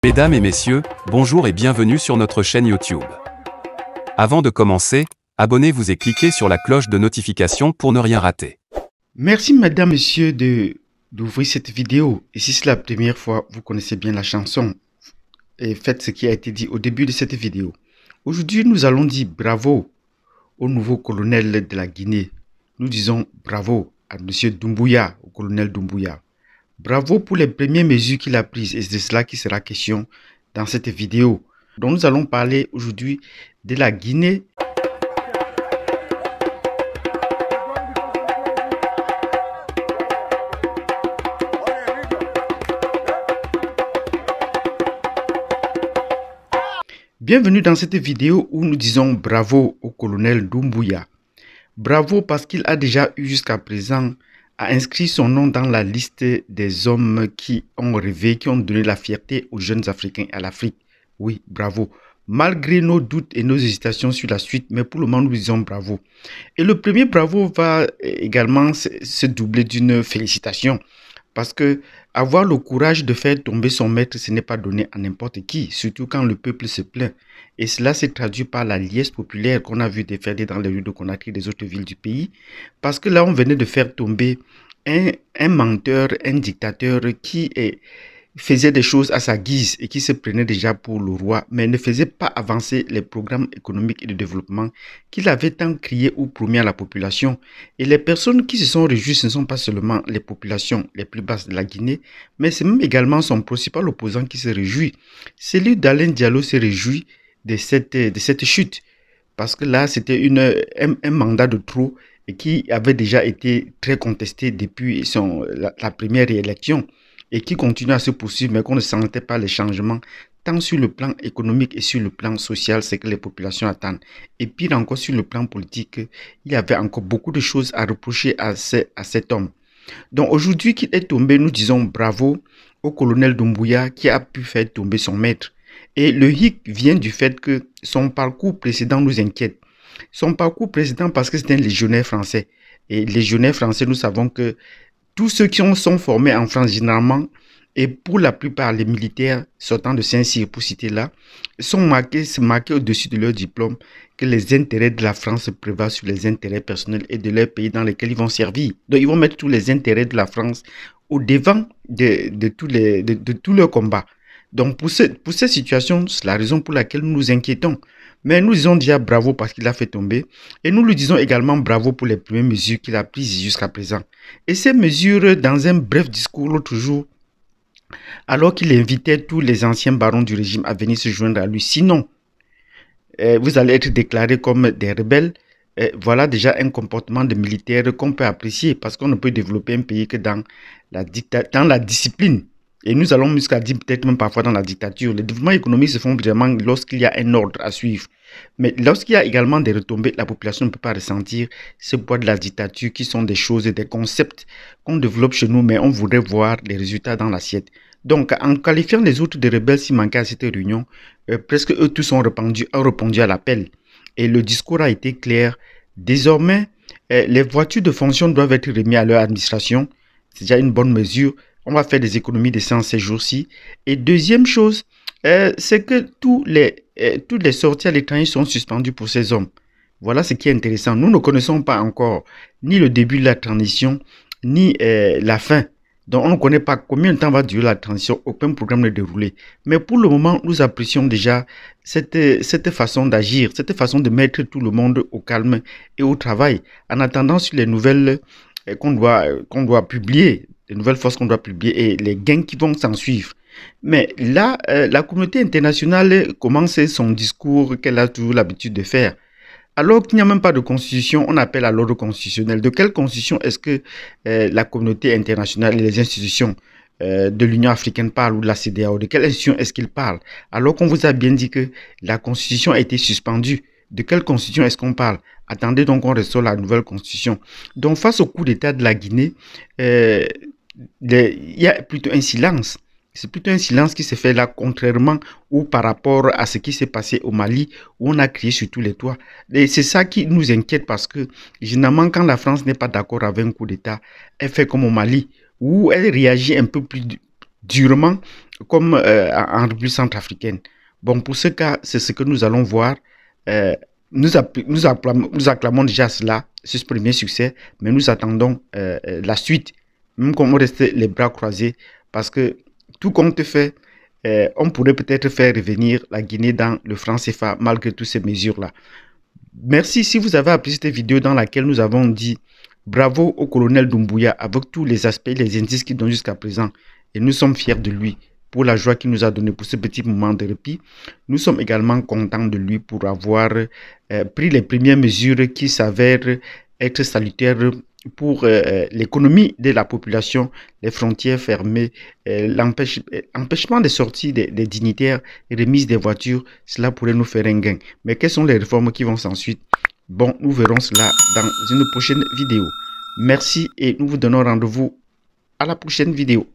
Mesdames et messieurs, bonjour et bienvenue sur notre chaîne YouTube. Avant de commencer, abonnez-vous et cliquez sur la cloche de notification pour ne rien rater. Merci mesdames, messieurs d'ouvrir cette vidéo. Et si c'est la première fois, vous connaissez bien la chanson. Et faites ce qui a été dit au début de cette vidéo. Aujourd'hui, nous allons dire bravo au nouveau colonel de la Guinée. Nous disons bravo à monsieur Doumbouya, au colonel Doumbouya. Bravo pour les premières mesures qu'il a prises et c'est de cela qui sera question dans cette vidéo. Donc nous allons parler aujourd'hui de la Guinée. Bienvenue dans cette vidéo où nous disons bravo au colonel Doumbouya. Bravo parce qu'il a déjà eu jusqu'à présent à inscrire son nom dans la liste des hommes qui ont rêvé, qui ont donné la fierté aux jeunes Africains et à l'Afrique. Oui, bravo. Malgré nos doutes et nos hésitations sur la suite, mais pour le moment, nous disons bravo. Et le premier bravo va également se doubler d'une félicitation. Parce que avoir le courage de faire tomber son maître, ce n'est pas donné à n'importe qui, surtout quand le peuple se plaint. Et cela s'est traduit par la liesse populaire qu'on a vu déferler dans les rues de Conakry et des autres villes du pays. Parce que là, on venait de faire tomber un menteur, un dictateur qui faisait des choses à sa guise et qui se prenait déjà pour le roi, mais ne faisait pas avancer les programmes économiques et de développement qu'il avait tant crié ou promis à la population. Et les personnes qui se sont réjouies, ce ne sont pas seulement les populations les plus basses de la Guinée, mais c'est même également son principal opposant qui se réjouit. Celui d'Alain Diallo se réjouit de cette chute, parce que là, c'était un mandat de trop et qui avait déjà été très contesté depuis la première réélection et qui continue à se poursuivre, mais qu'on ne sentait pas les changements, tant sur le plan économique et sur le plan social, c'est que les populations attendent. Et pire encore, sur le plan politique, il y avait encore beaucoup de choses à reprocher à cet homme. Donc aujourd'hui qu'il est tombé, nous disons bravo au colonel Doumbouya qui a pu faire tomber son maître. Et le hic vient du fait que son parcours précédent nous inquiète. Son parcours précédent parce que c'est un légionnaire français. Et légionnaire français, nous savons que tous ceux qui sont formés en France généralement, et pour la plupart les militaires sortant de Saint-Cyr, pour citer là, se marqués au-dessus de leur diplôme que les intérêts de la France prévalent sur les intérêts personnels et de leur pays dans lesquels ils vont servir. Donc ils vont mettre tous les intérêts de la France au devant de tous leurs combats. Donc pour cette situation, c'est la raison pour laquelle nous nous inquiétons. Mais nous disons déjà bravo parce qu'il a fait tomber. Et nous lui disons également bravo pour les premières mesures qu'il a prises jusqu'à présent. Et ces mesures, dans un bref discours l'autre jour, alors qu'il invitait tous les anciens barons du régime à venir se joindre à lui. Sinon, vous allez être déclarés comme des rebelles. Voilà déjà un comportement de militaire qu'on peut apprécier parce qu'on ne peut développer un pays que dans la discipline. Et nous allons jusqu'à dire peut-être même parfois dans la dictature. Les développements économiques se font vraiment lorsqu'il y a un ordre à suivre. Mais lorsqu'il y a également des retombées, la population ne peut pas ressentir ce poids de la dictature qui sont des choses et des concepts qu'on développe chez nous, mais on voudrait voir les résultats dans l'assiette. Donc, en qualifiant les autres de rebelles s'ils manquaient à cette réunion, presque eux tous ont répondu à l'appel. Et le discours a été clair. Désormais, les voitures de fonction doivent être remises à leur administration. C'est déjà une bonne mesure. On va faire des économies d'essence ces jours-ci. Et deuxième chose, c'est que toutes les sorties à l'étranger sont suspendues pour ces hommes. Voilà ce qui est intéressant. Nous ne connaissons pas encore ni le début de la transition, ni la fin. Donc, on ne connaît pas combien de temps va durer la transition. Aucun programme n'est déroulé. Mais pour le moment, nous apprécions déjà cette façon d'agir, cette façon de mettre tout le monde au calme et au travail. En attendant sur les nouvelles qu'on doit publier, les nouvelles forces qu'on doit publier et les gains qui vont s'en suivre. Mais là, la communauté internationale commence son discours qu'elle a toujours l'habitude de faire. Alors qu'il n'y a même pas de constitution, on appelle à l'ordre constitutionnel. De quelle constitution est-ce que la communauté internationale et les institutions de l'Union africaine parlent ou de la CEDEAO? De quelle institution est-ce qu'ils parlent? Alors qu'on vous a bien dit que la constitution a été suspendue. De quelle constitution est-ce qu'on parle? Attendez donc on ressort la nouvelle constitution. Donc face au coup d'État de la Guinée, il y a plutôt un silence. C'est plutôt un silence qui se fait là, contrairement ou par rapport à ce qui s'est passé au Mali, où on a crié sur tous les toits. Et c'est ça qui nous inquiète parce que, généralement, quand la France n'est pas d'accord avec un coup d'État, elle fait comme au Mali, où elle réagit un peu plus durement comme en République centrafricaine. Bon, pour ce cas, c'est ce que nous allons voir. Nous acclamons déjà cela, ce premier succès, mais nous attendons la suite, même comme on reste les bras croisés, parce que tout compte fait, on pourrait peut-être faire revenir la Guinée dans le franc CFA malgré toutes ces mesures-là. Merci si vous avez apprécié cette vidéo dans laquelle nous avons dit bravo au colonel Doumbouya avec tous les aspects, les indices qu'il donne jusqu'à présent. Et nous sommes fiers de lui pour la joie qu'il nous a donné pour ce petit moment de répit. Nous sommes également contents de lui pour avoir pris les premières mesures qui s'avèrent être salutaires pour l'économie de la population, les frontières fermées, l'empêchement des sorties des dignitaires et remise des voitures. Cela pourrait nous faire un gain. Mais quelles sont les réformes qui vont s'ensuivre? Bon, nous verrons cela dans une prochaine vidéo. Merci et nous vous donnons rendez-vous à la prochaine vidéo.